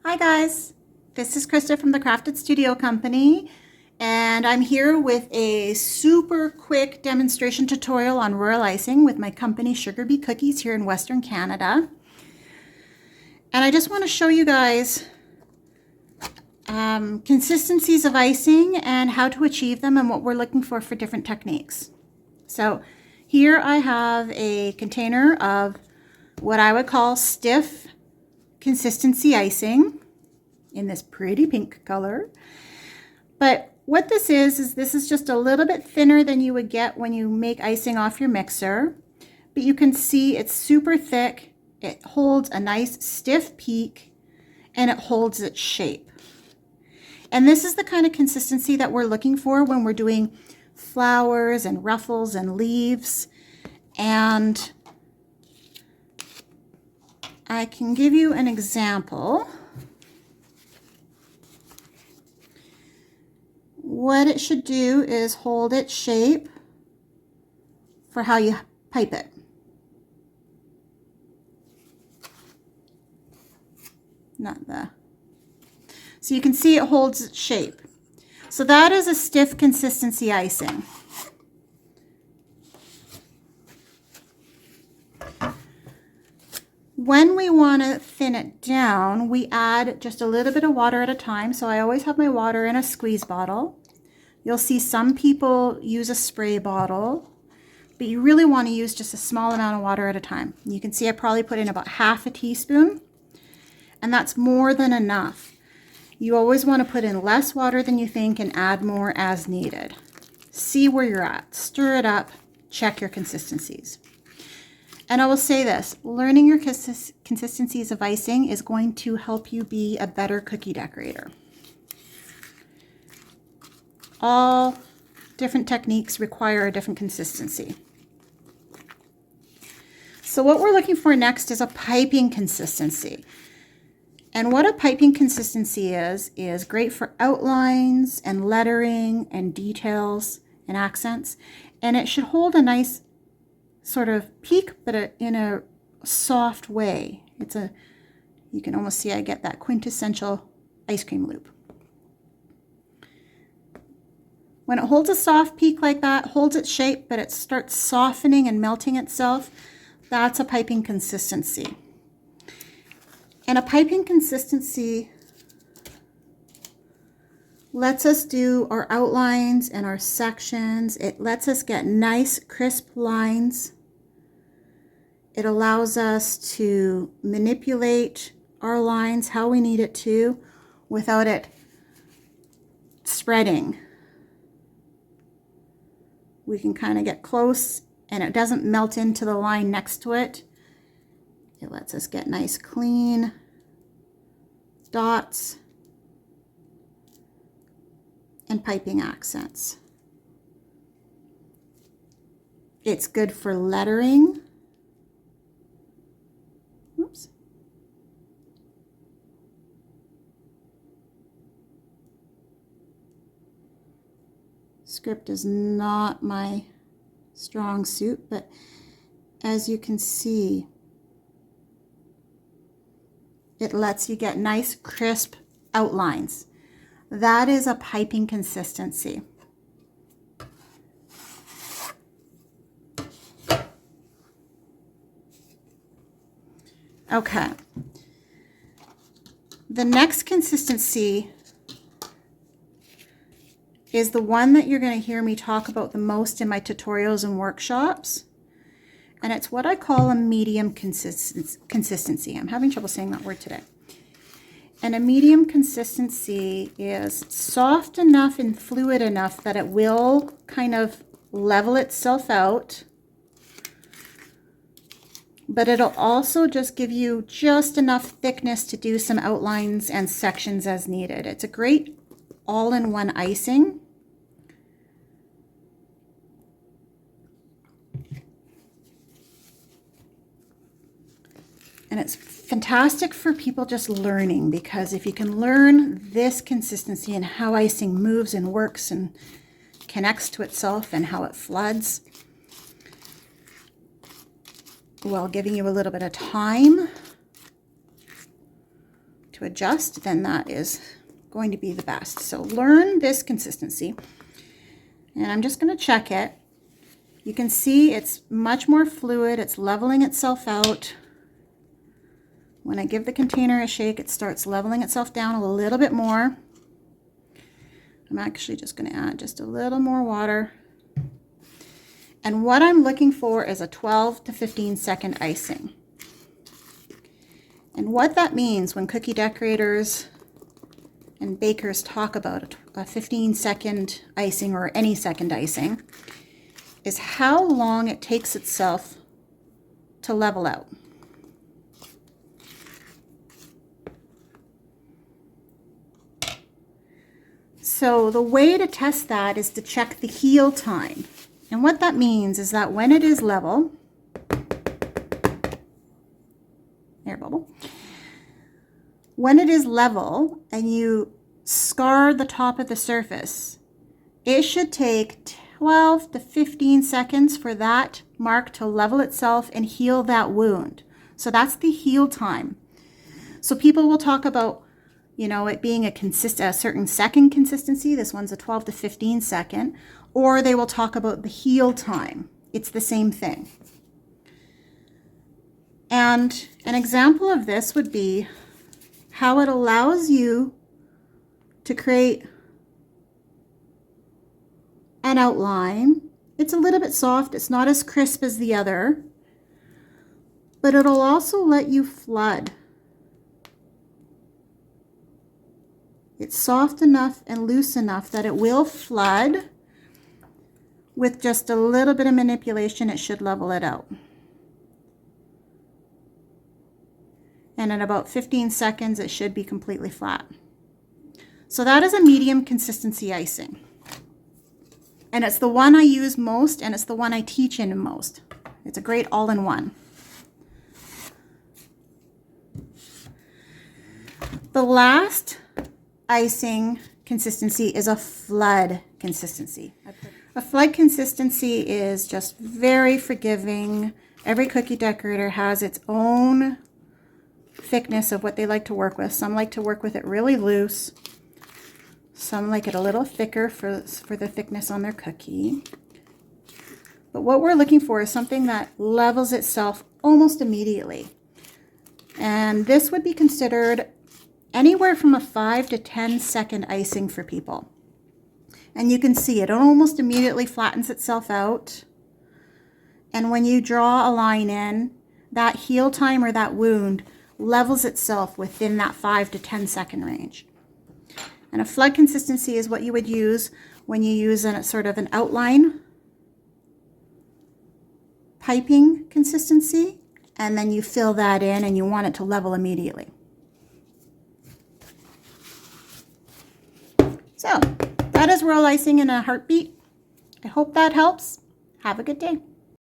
Hi guys, this is Krista from the Crafted Studio Company, and I'm here with a super quick demonstration tutorial on royal icing with my company Sugar Bee Cookies here in Western Canada. And I just want to show you guys consistencies of icing and how to achieve them and what we're looking for different techniques. So here I have a container of what I would call stiff consistency icing in this pretty pink color. But what this is this is just a little bit thinner than you would get when you make icing off your mixer. But you can see it's super thick. It holds a nice stiff peak and it holds its shape. And this is the kind of consistency that we're looking for when we're doing flowers and ruffles and leaves. And I can give you an example. What it should do is hold its shape for how you pipe it. So you can see it holds its shape. So that is a stiff consistency icing. When we want to thin it down, we add just a little bit of water at a time. So I always have my water in a squeeze bottle. You'll see some people use a spray bottle, but you really want to use just a small amount of water at a time. You can see I probably put in about half a teaspoon, and that's more than enough. You always want to put in less water than you think and add more as needed. See where you're at, stir it up, check your consistencies. And I will say this, learning your consistencies of icing is going to help you be a better cookie decorator. All different techniques require a different consistency. So what we're looking for next is a piping consistency. And what a piping consistency is great for outlines and lettering and details and accents. And it should hold a nice sort of peak, but in a soft way. You can almost see I get that quintessential ice cream loop. When it holds a soft peak like that, holds its shape, but it starts softening and melting itself, that's a piping consistency. And a piping consistency lets us do our outlines and our sections. It lets us get nice, crisp lines. It allows us to manipulate our lines how we need it to without it spreading. We can kind of get close and it doesn't melt into the line next to it. It lets us get nice clean dots and piping accents. It's good for lettering. Oops. Script is not my strong suit, but as you can see, it lets you get nice, crisp outlines. That is a piping consistency. Okay. The next consistency is the one that you're going to hear me talk about the most in my tutorials and workshops. And it's what I call a medium consistency. I'm having trouble saying that word today. And a medium consistency is soft enough and fluid enough that it will kind of level itself out. But it'll also just give you just enough thickness to do some outlines and sections as needed. It's a great all-in-one icing. And it's fantastic for people just learning, because if you can learn this consistency and how icing moves and works and connects to itself and how it floods, while giving you a little bit of time to adjust, then that is going to be the best. So learn this consistency. And I'm just going to check it. You can see it's much more fluid. It's leveling itself out. When I give the container a shake, it starts leveling itself down a little bit more. I'm actually just going to add just a little more water. And what I'm looking for is a 12 to 15 second icing. And what that means when cookie decorators and bakers talk about a 15-second icing or any second icing is how long it takes itself to level out. So the way to test that is to check the heel time. And what that means is that when it is level, air bubble, when it is level and you scar the top of the surface, it should take 12 to 15 seconds for that mark to level itself and heal that wound. So that's the heal time. So people will talk about, you know, it being a certain second consistency. This one's a 12 to 15 second. Or they will talk about the heal time. It's the same thing. And an example of this would be how it allows you to create an outline. It's a little bit soft. It's not as crisp as the other, but it'll also let you flood. It's soft enough and loose enough that it will flood. With just a little bit of manipulation, it should level it out. And in about 15 seconds, it should be completely flat. So that is a medium consistency icing. And it's the one I use most, and it's the one I teach in most. It's a great all-in-one. The last icing consistency is a flood consistency. A flood consistency is just very forgiving. Every cookie decorator has its own thickness of what they like to work with. Some like to work with it really loose. Some like it a little thicker for the thickness on their cookie. But what we're looking for is something that levels itself almost immediately. And this would be considered anywhere from a 5 to 10 second icing for people. And you can see it almost immediately flattens itself out. And when you draw a line in, that heal time or that wound levels itself within that 5 to 10 second range. And a flood consistency is what you would use when you use a sort of an outline piping consistency, and then you fill that in and you want it to level immediately. So that is royal icing in a heartbeat. I hope that helps. Have a good day.